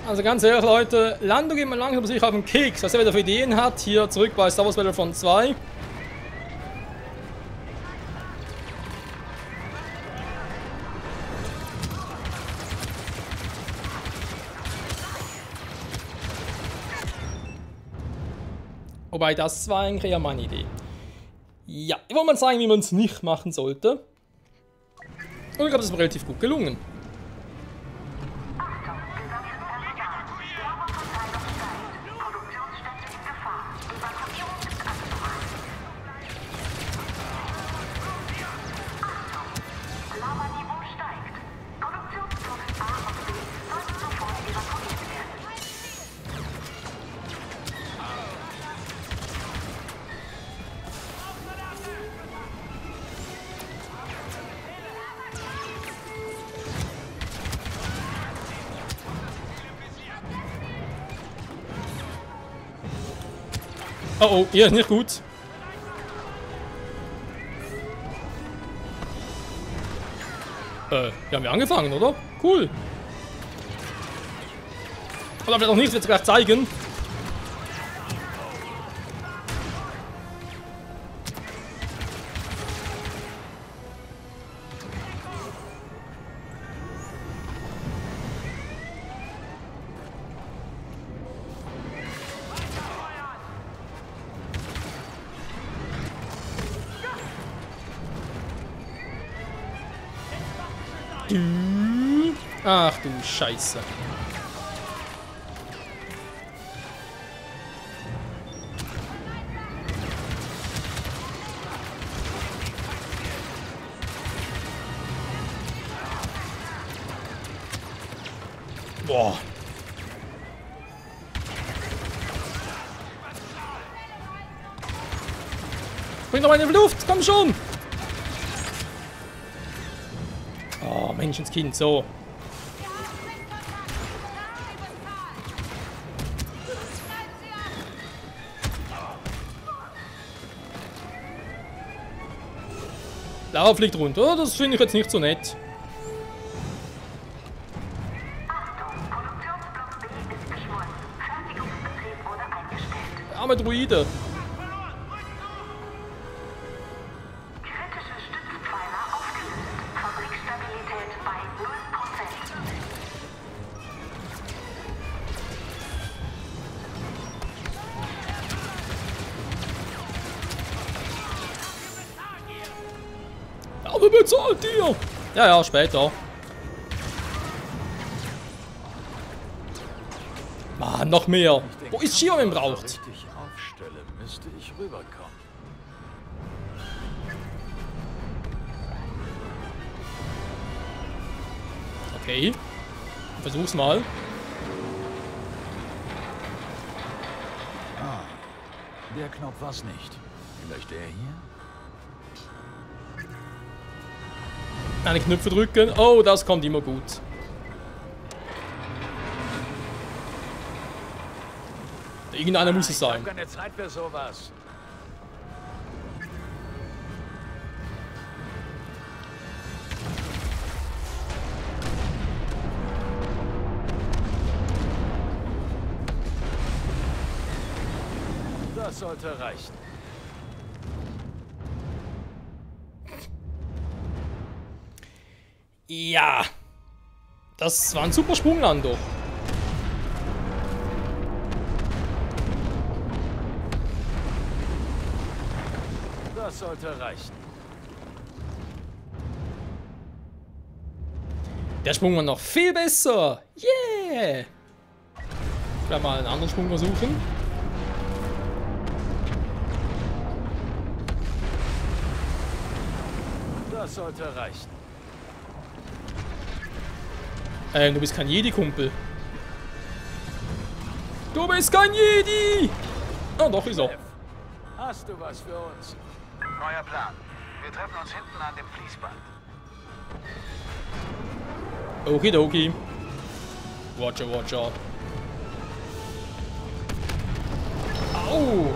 Also ganz ehrlich, Leute, Lando geht mal langsam sicher auf den Keks. Was er wieder für Ideen hat, hier zurück bei Star Wars Battlefront 2. Wobei, das war eigentlich eher meine Idee. Ja, ich wollte mal zeigen, wie man es nicht machen sollte. Und ich glaube, das ist mir relativ gut gelungen. Oh oh, hier ist nicht gut. Wir haben ja angefangen, oder? Cool. Aber vielleicht noch nichts, wird es gleich zeigen. Ach du Scheiße. Boah. Bring doch mal in die Luft, komm schon! Oh, Menschenskind, so. Lara fliegt runter, das finde ich jetzt nicht so nett. Arme Druide. Kritische Stützpfeiler aufgelöst. Fabrikstabilität bei 0%. Aber bezahlt dir! Ja, ja, später. Mann, noch mehr. Wo ist Shio, wenn braucht? Richtig aufstelle, müsste ich rüberkommen. Okay. Versuch's mal. Ah, der Knopf war's nicht. Vielleicht der hier? Eine Knöpfe drücken. Oh, das kommt immer gut. Irgendeiner muss es Ich hab sein. keine Zeit für sowas. Das sollte reichen. Ja. Das war ein super Sprung, Lando. Das sollte reichen. Der Sprung war noch viel besser. Yeah. Ich werde mal einen anderen Sprung versuchen. Das sollte reichen. Du bist kein Jedi-Kumpel. Du bist kein Jedi! Oh, doch, ist er. Hast du was für uns? Neuer Plan. Wir treffen uns hinten an dem Fließband. Okidoki. Roger, Roger. Au!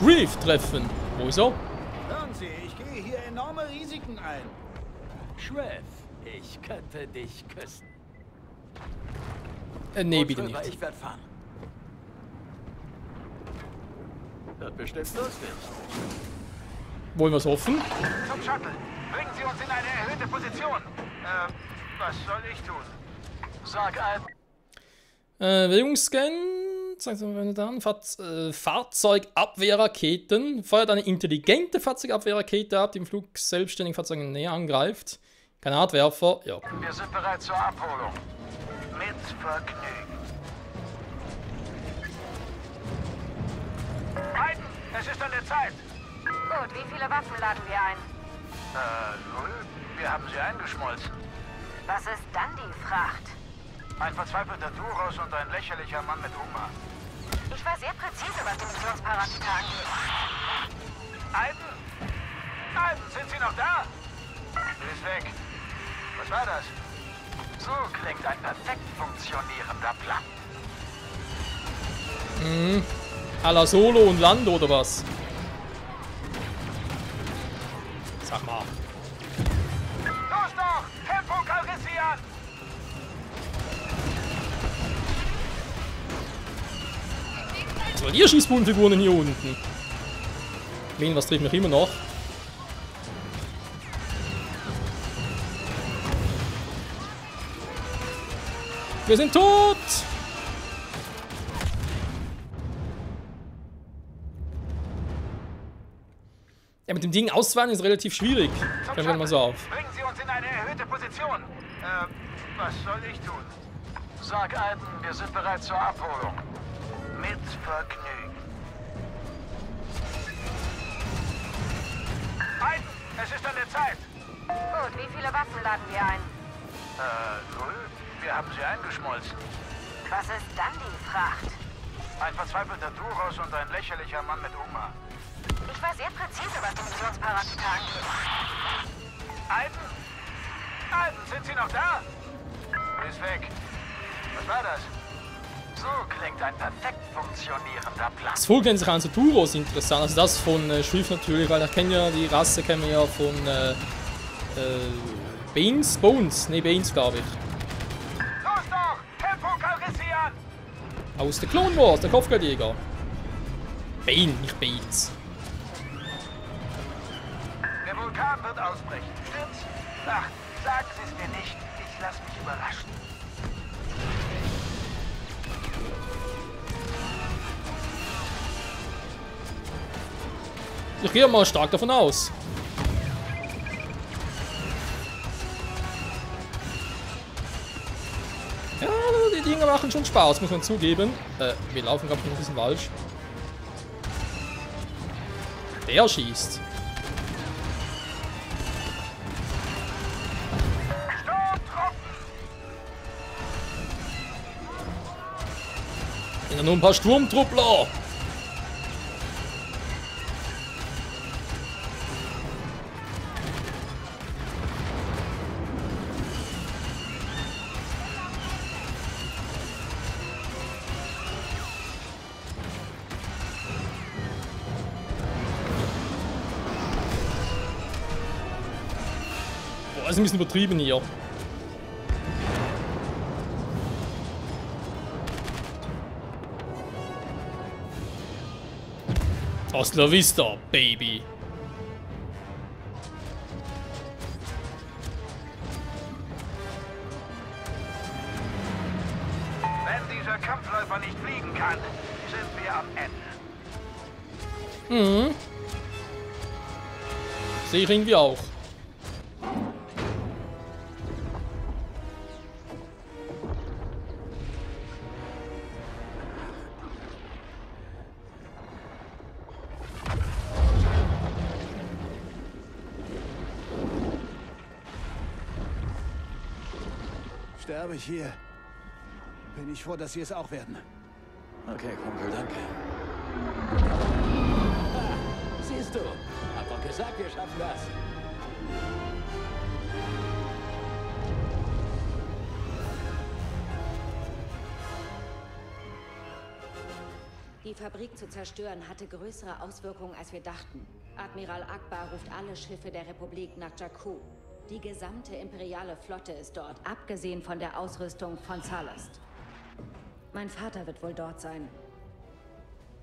Reef treffen. Wo ist er? Hören Sie, ich gehe hier enorme Risiken ein. Shrev, ich könnte dich küssen. Nee, bitte nicht. Ich werde fahren. Wird bestimmt lustig. Wollen wir es hoffen? Zum Shuttle. Bringen Sie uns in eine erhöhte Position. Was soll ich tun? Sag ein. Bewegungsscan. Fahrzeugabwehrraketen. Feuert eine intelligente Fahrzeugabwehrrakete ab, die im Flug selbstständig Fahrzeuge näher angreift. Granatwerfer. Ja. Wir sind bereit zur Abholung. Mit Vergnügen. Aiden, es ist an der Zeit. Gut, wie viele Waffen laden wir ein? 0. Wir haben sie eingeschmolzen. Was ist dann die Fracht? Ein verzweifelter Duros und ein lächerlicher Mann mit Oma. Ich war sehr präzise, was die Missionsparatheit angeht. Aiden? Aiden, sind Sie noch da? Sie ist weg. Was war das? So klingt ein perfekt funktionierender Plan. À la Solo und Lando oder was? Sag mal. Los doch! Tempo, Calrissian! Was soll ihr Schießbudenfiguren hier unten? Wen, was dreht mich immer noch? Wir sind tot! Ja, mit dem Ding auszuweichen ist relativ schwierig. Können wir mal so auf. Bringen Sie uns in eine erhöhte Position. Was soll ich tun? Sag Aiden, wir sind bereit zur Abholung. Mit Vergnügen. Aiden, es ist an der Zeit. Gut, wie viele Waffen laden wir ein? 0. Wir haben sie eingeschmolzen. Was ist dann die Fracht? Ein verzweifelter Duros und ein lächerlicher Mann mit Oma. Ich war sehr präzise, was die Missionsparatheit angeht. Aiden? Aiden, sind Sie noch da? Sie ist weg. Was war das? So klingt ein perfekt funktionierender Plan. Das Vogel nennt sich an so Duros interessant. Also das von Swift natürlich, weil ich kenne ja die Rasse kennen wir ja von Bones, glaube ich. Los doch! Tempo, Calrissian! Aus der Clone Wars, der Kopfgeldjäger. Bane, nicht Bates. Der Vulkan wird ausbrechen, stimmt's? Ach, sagen Sie es mir nicht. Ich lasse mich überraschen. Ich gehe mal stark davon aus. Ja, die Dinger machen schon Spaß, muss man zugeben. Wir laufen gerade ein bisschen falsch. Der schießt. Sind ja nur ein paar Sturmtruppler. Das ist ein bisschen übertrieben hier. Hasta la vista, Baby. Wenn dieser Kampfläufer nicht fliegen kann, sind wir am Ende. Mhm. Sehe ich irgendwie auch. Sterbe ich hier, bin ich froh, dass Sie es auch werden. Okay, Kumpel, danke. Siehst du, hab doch gesagt, wir schaffen das. Die Fabrik zu zerstören hatte größere Auswirkungen, als wir dachten. Admiral Akbar ruft alle Schiffe der Republik nach Jakku. Die gesamte imperiale Flotte ist dort, abgesehen von der Ausrüstung von Salast. Mein Vater wird wohl dort sein.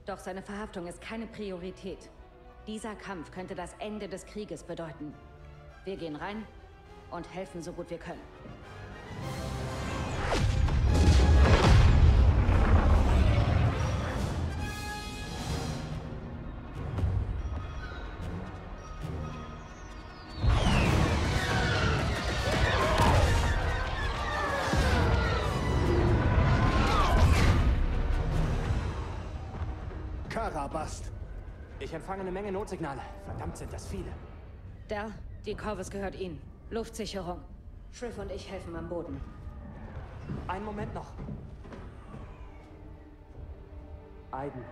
Doch seine Verhaftung ist keine Priorität. Dieser Kampf könnte das Ende des Krieges bedeuten. Wir gehen rein und helfen so gut wir können. Karabast. Ich empfange eine Menge Notsignale. Verdammt, sind das viele. Dell, die Corvus gehört Ihnen. Luftsicherung. Shriv und ich helfen am Boden. Einen Moment noch. Aiden.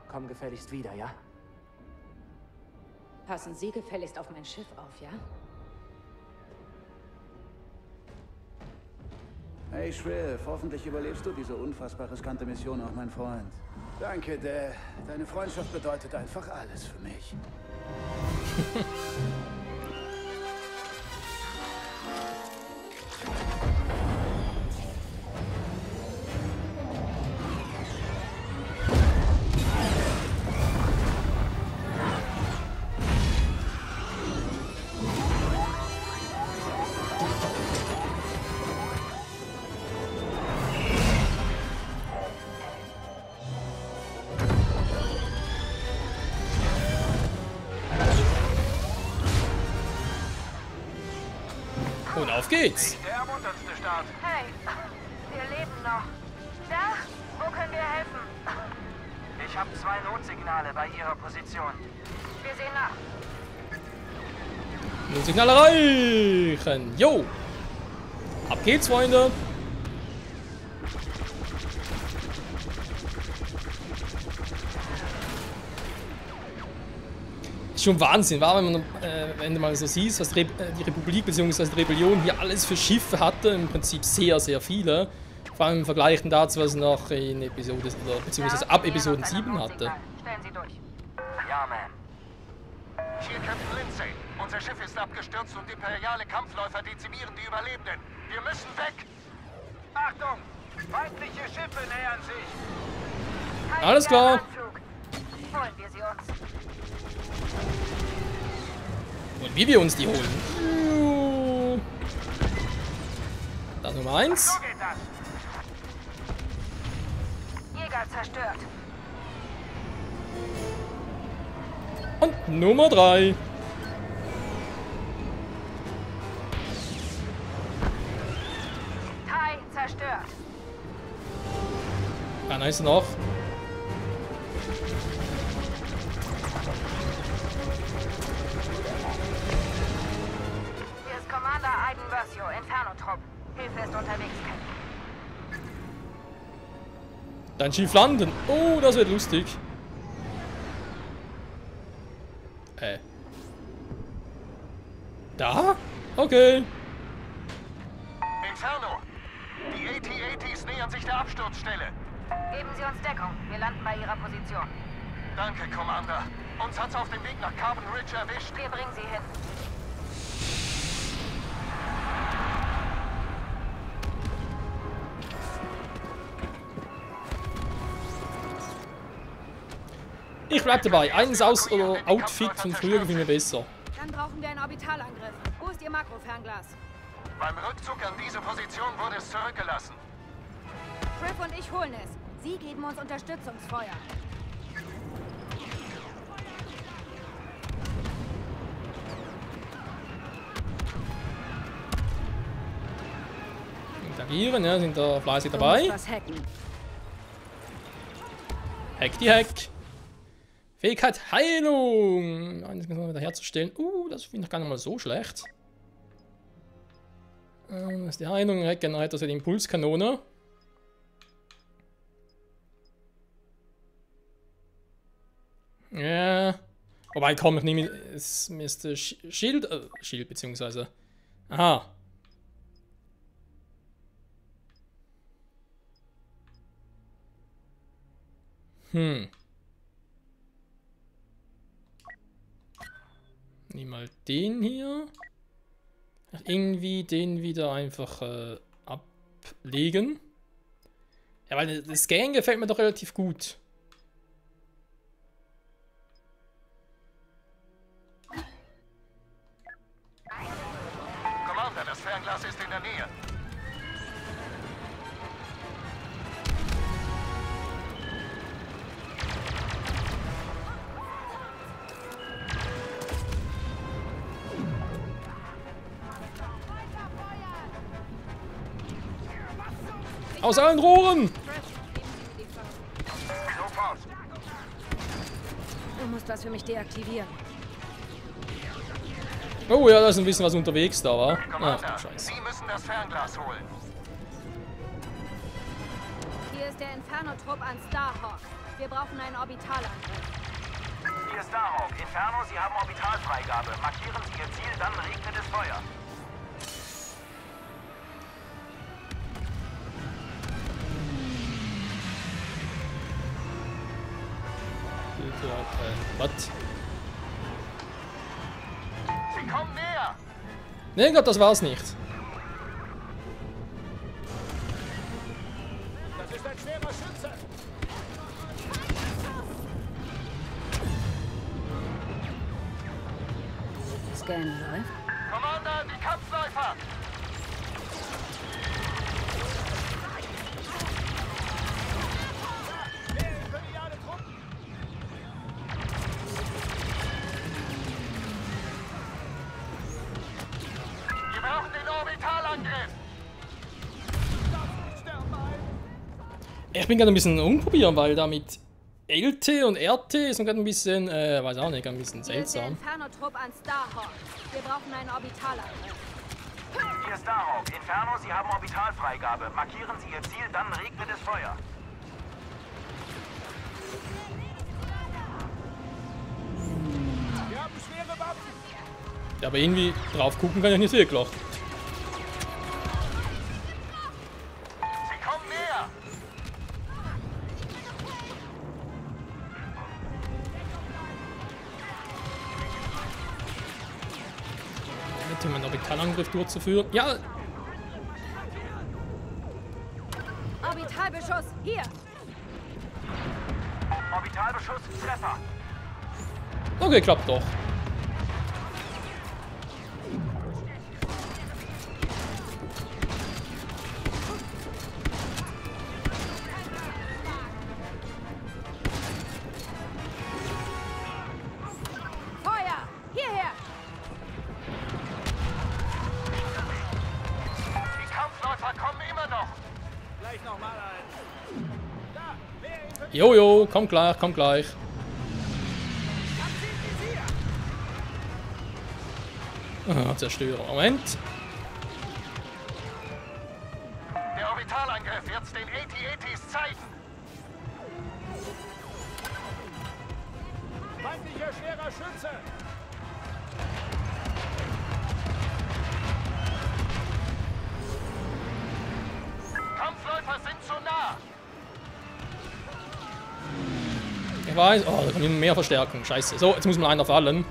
Komm gefälligst wieder, ja? Passen Sie gefälligst auf mein Schiff auf, ja? Hey Shriv, hoffentlich überlebst du diese unfassbar riskante Mission auch, mein Freund. Danke, Dell. Deine Freundschaft bedeutet einfach alles für mich. Und auf geht's. Nicht der ermunterndste Start. Hey, wir leben noch. Da? Wo können wir helfen? Ich habe 2 Notsignale bei Ihrer Position. Wir sehen nach. Notsignale erreichen. Jo. Ab geht's, Freunde. Schon Wahnsinn, war, wenn du mal so siehst, was die Republik bzw. die Rebellion hier alles für Schiffe hatte, im Prinzip sehr, sehr viele. Vor allem im Vergleich dazu, was noch in Episode, oder beziehungsweise ab Episode 7 hatte. Stellen Sie durch. Ja, Ma'am. Hier Captain Lindsay. Unser Schiff ist abgestürzt und imperiale Kampfläufer dezimieren die Überlebenden. Wir müssen weg! Achtung! Feindliche Schiffe nähern sich! Kein Alles klar. Anflug. Holen wir sie uns. Und wie wir uns die holen. Das Nummer 1. So geht das! Jäger zerstört. Und Nummer 3. Tai zerstört. Einer ist noch. Hier ist Commander Aiden Versio, Inferno-Trupp. Hilfe ist unterwegs, Captain. Dein Schiff landen. Oh, das wird lustig. Da? Okay. Inferno! Die AT-ATs nähern sich der Absturzstelle. Geben Sie uns Deckung. Wir landen bei Ihrer Position. Danke, Commander. Uns hat's auf dem Weg nach Carbon Ridge erwischt. Wir bringen Sie hin. Ich bleib dabei. Eines aus oder Outfit von früher gefiel mir besser. Dann brauchen wir einen Orbitalangriff. Wo ist Ihr Makrofernglas? Beim Rückzug an diese Position wurde es zurückgelassen. Shriv und ich holen es. Sie geben uns Unterstützungsfeuer. Interagieren, ja, sind da fleißig Du dabei. musst was hacken. Hack die Hack. Fähigkeit Heilung. Eines wieder herzustellen. Das finde ich gar nicht mal so schlecht. Das ist die Heilung. Hacken hat also die Impulskanone. Ja. Wobei, komm, ich nehme. Es müsste Schild. Schild, beziehungsweise. Aha. Nimm mal den hier. Irgendwie den wieder einfach ablegen. Ja, weil das Scan gefällt mir doch relativ gut. Commander, das Fernglas ist in der Nähe. Aus allen Rohren! Sofort. Du musst was für mich deaktivieren. Oh ja, da ist ein bisschen was unterwegs da, war. Ach Commander, du Scheiße. Sie müssen das Fernglas holen. Hier ist der Inferno-Trupp an Starhawk. Wir brauchen einen Orbitalangriff. Hier ist Starhawk. Inferno, Sie haben Orbitalfreigabe. Markieren Sie Ihr Ziel, dann regnet es Feuer. Was? Sie kommen näher. Nee, Gott, das war's nicht. Das ist ein schwerer Schütze. Scan läuft. Commander, die Kampfläufer. Imperiale Truppen. Wir brauchen den Orbitalangriff. Ich bin gerade ein bisschen umprobieren, weil da mit LT und RT ist gerade ein bisschen, weiß auch nicht, ein bisschen Hier ist der seltsam. Inferno-Trupp an Starhawk. Wir brauchen einen Orbitalangriff. Hier ist Starhawk. Inferno, Sie haben Orbitalfreigabe. Markieren Sie Ihr Ziel, dann regnet es Feuer. Wir haben schwere Waffen. Ja, aber irgendwie drauf gucken kann ich nicht wirklich. Sie kommen näher. Jetzt um einen Orbitalangriff durchzuführen. Ja, Orbitalbeschuss, hier! Orbitalbeschuss, Treffer. okay, klappt doch. Feuer! Hierher! Die Kampfläufer kommen immer noch. Gleich nochmal ein. Da, wer Jojo, komm gleich, komm gleich. Ah, Zerstörer. Moment. Der Orbitalangriff wird's den AT-ATs zeigen. Feindlicher schwerer Schütze. Kampfläufer sind zu nah. Ich weiß. Oh, da kann ich mehr verstärken. Scheiße. So, jetzt muss mal einer fallen.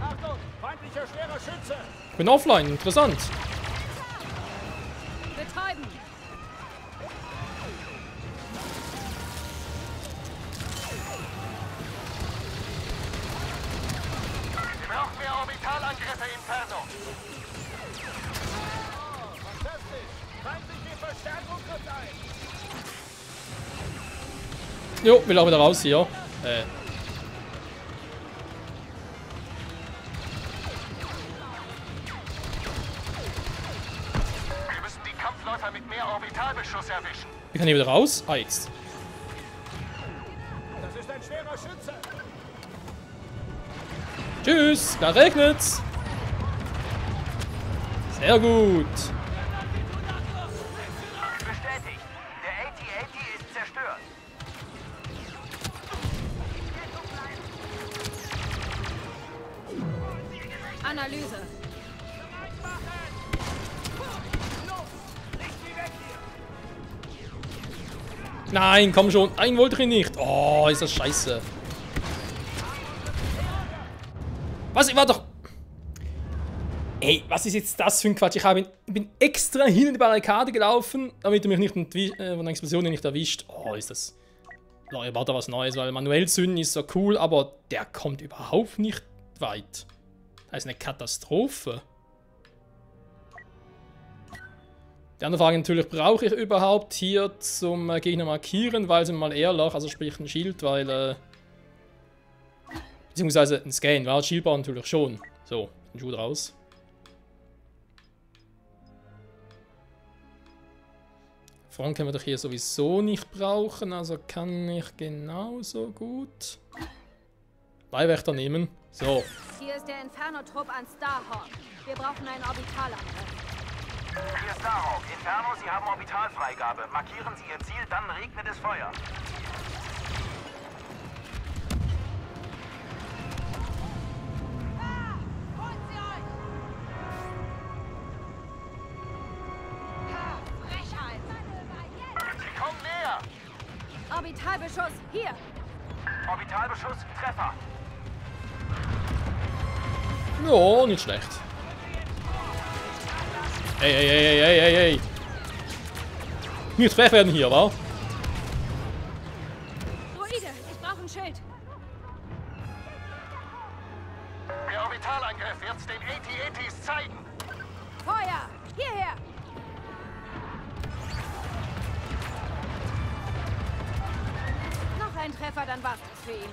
Achtung, feindlicher schwerer Schütze. Ich bin offline. Interessant. Betäuben! Wir brauchen mehr Orbitalangriffe, Inferno. Oh, fantastisch. Feindliche Verstärkung trifft ein. Jo, will auch wieder raus hier. Wir müssen die Kampfläufer mit mehr Orbitalbeschuss erwischen. Wie kann ich wieder raus? Ah, jetzt. Das ist ein schwerer Schütze. Tschüss, da regnet's. Sehr gut. Bestätigt. Der AT-AT ist zerstört. Analyse. Nein, komm schon. Einen wollte ich nicht. Oh, ist das scheiße. Was? Ich war doch... Ey, was ist jetzt das für ein Quatsch? Ich bin extra hin in die Barrikade gelaufen, damit er mich nicht von der Explosion nicht erwischt. Oh, ist das... Leute, war da was Neues, weil manuell zünden ist so cool, aber der kommt überhaupt nicht weit. Das ist eine Katastrophe. Die andere Frage natürlich, brauche ich überhaupt hier zum Gegner markieren, weil sind wir mal ehrlich, also sprich ein Schild, weil... beziehungsweise ein Scan, ja, Schildbar natürlich schon. So, den Schuh raus. Front können wir doch hier sowieso nicht brauchen, also kann ich genauso gut Beiwächter nehmen. So. Hier ist der Inferno-Trupp an Starhawk. Wir brauchen einen Orbitalangriff. Hier ist Starhawk. Inferno, Sie haben Orbitalfreigabe. Markieren Sie Ihr Ziel, dann regnet es Feuer. Sie kommen näher. Orbitalbeschuss, hier! Orbitalbeschuss, Treffer. Ja, nicht schlecht. Ey. Nicht frech werden hier, wa? Druide, ich brauche ein Schild. Der Orbitalangriff wird's den AT-ATs zeigen. Feuer! Hierher! Noch ein Treffer, dann war's das für ihn.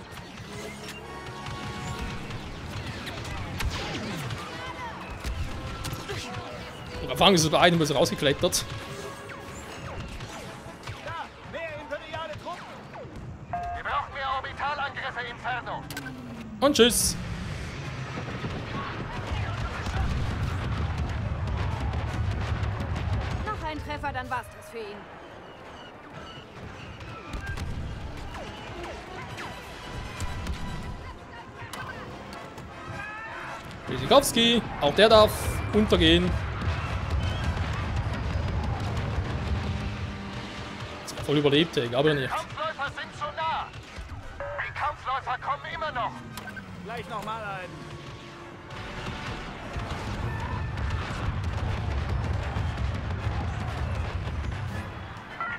Am Anfang ist es bei einem rausgeklettert. Da, mehr imperiale Truppen. Wir brauchen mehr Orbitalangriffe, Inferno. Und tschüss. Noch ein Treffer, dann war's das für ihn. Wisikowski, auch der darf untergehen. Voll überlebt, aber Die nicht. Kampfläufer sind zu nah. Die Kampfläufer kommen immer noch. Gleich nochmal ein.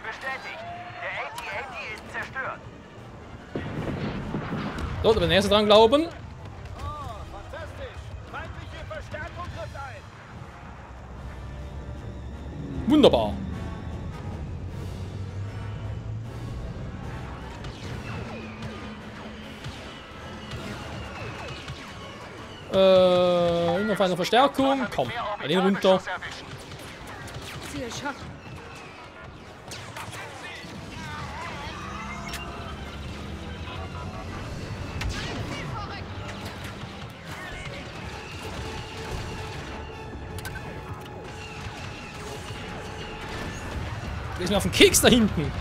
Bestätigt. Der AT-AT ist zerstört. So, da werden wir erst dran glauben. Fantastisch. Feindliche Verstärkung trifft ein. Wunderbar. Noch eine Verstärkung. Komm, bei den runter. Ziel Schock. Wir sind auf dem Keks da hinten.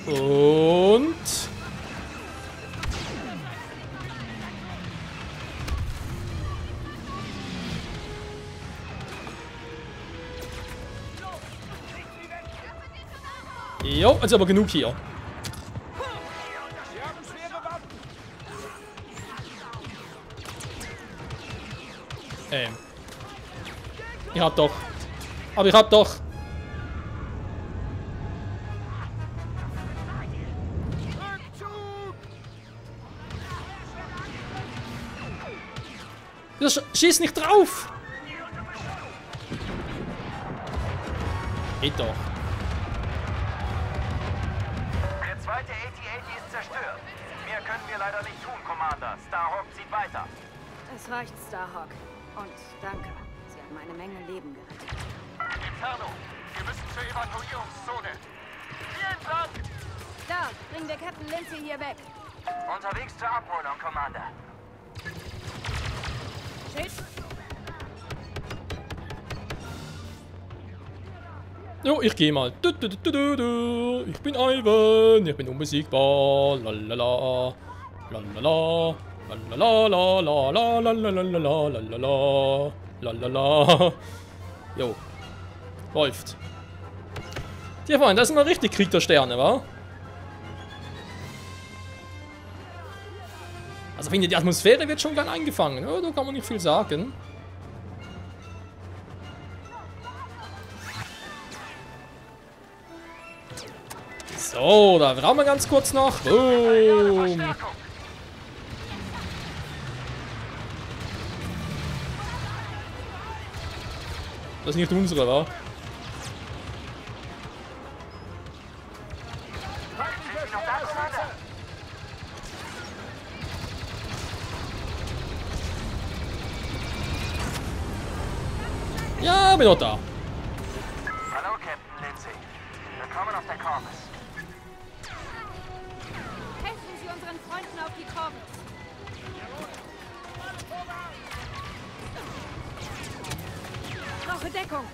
Und... Jo, also aber genug hier. Ich hab doch. Aber ich hab doch. Das schießt nicht drauf. Geht doch. Der zweite AT-AT ist zerstört. Mehr können wir leider nicht tun, Commander. Starhawk zieht weiter. Es reicht, Starhawk. Und danke. Sie haben eine Menge Leben gerettet. Inferno, wir müssen zur Evakuierungszone. Hier entlang! Da, bringen wir Captain Lindsay hier weg. Unterwegs zur Abholung, Commander. Schild. Jo, ich geh mal. Ich bin Ivan, ich bin unbesiegbar. Lalala. Lalala. Lalala. Lalala. Lalala. Jo. Läuft. Tja, Freunde, das sind mal richtig Krieg der Sterne, wa? finde, die Atmosphäre wird schon gern eingefangen. Ja, da kann man nicht viel sagen. So, da brauchen wir ganz kurz noch. Boom. Das ist nicht unsere, wa? Ja, bin noch da. Hallo, Captain Lindsay. Willkommen auf der Corvus. Helfen Sie unseren Freunden auf die Corvus. Ich brauche Deckung.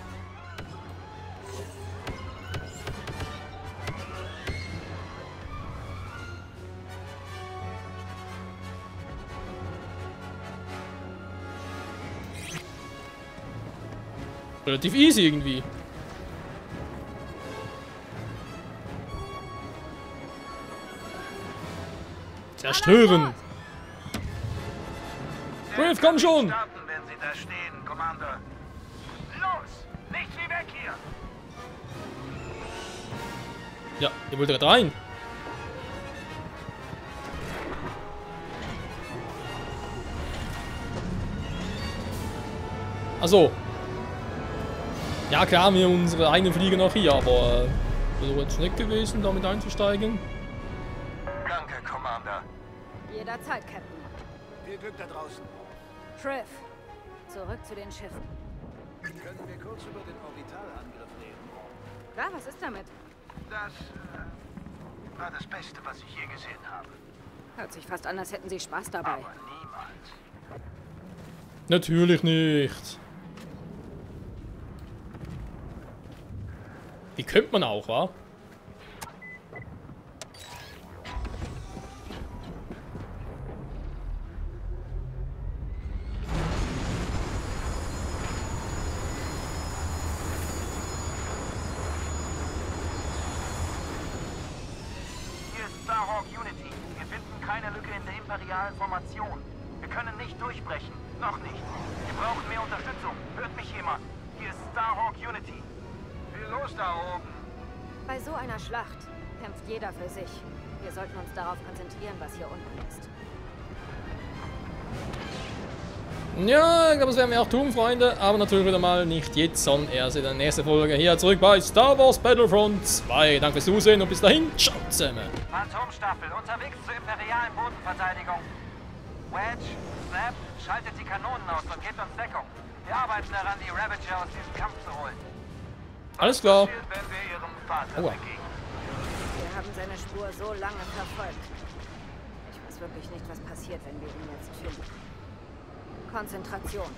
Relativ easy irgendwie. Zerstören! Griff, komm schon! Starten, wenn Sie da stehen, Commander. Los! Nicht wie weg hier! Ja, ihr wollt gerade rein. Achso. Ja klar, haben wir unsere eigenen Flieger noch hier, aber wäre jetzt nicht gewesen, damit einzusteigen. Danke, Commander. Jederzeit, Captain. Viel Glück da draußen. Triff, zurück zu den Schiffen. Können wir kurz über den Orbitalangriff reden? Klar, was ist damit? Das war das Beste, was ich je gesehen habe. Hört sich fast an, als hätten Sie Spaß dabei. Aber niemals. Natürlich nicht. Wie könnte man auch, wa? Hier ist Starhawk Unity. Wir finden keine Lücke in der imperialen Formation. Wir können nicht durchbrechen. Noch nicht. Wir brauchen mehr Unterstützung. Hört mich jemand? Hier ist Starhawk Unity. Viel los da oben. Bei so einer Schlacht kämpft jeder für sich. Wir sollten uns darauf konzentrieren, was hier unten ist. Ja, ich glaube, das werden wir auch tun, Freunde. Aber natürlich wieder mal nicht jetzt, sondern erst in der nächsten Folge hier zurück bei Star Wars Battlefront 2. Danke fürs Zusehen und bis dahin. Ciao zusammen. Phantomstaffel unterwegs zur imperialen Bodenverteidigung. Wedge, Snap, schaltet die Kanonen aus und gebt uns Deckung. Wir arbeiten daran, die Ravager aus diesem Kampf zu holen. Alles klar. Wenn wir ihrem Vater Aua. begegnen. Wir haben seine Spur so lange verfolgt. Ich weiß wirklich nicht, was passiert, wenn wir ihn jetzt finden. Konzentration.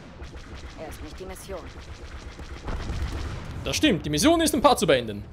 Er ist nicht die Mission. Das stimmt, die Mission ist ein Part zu beenden.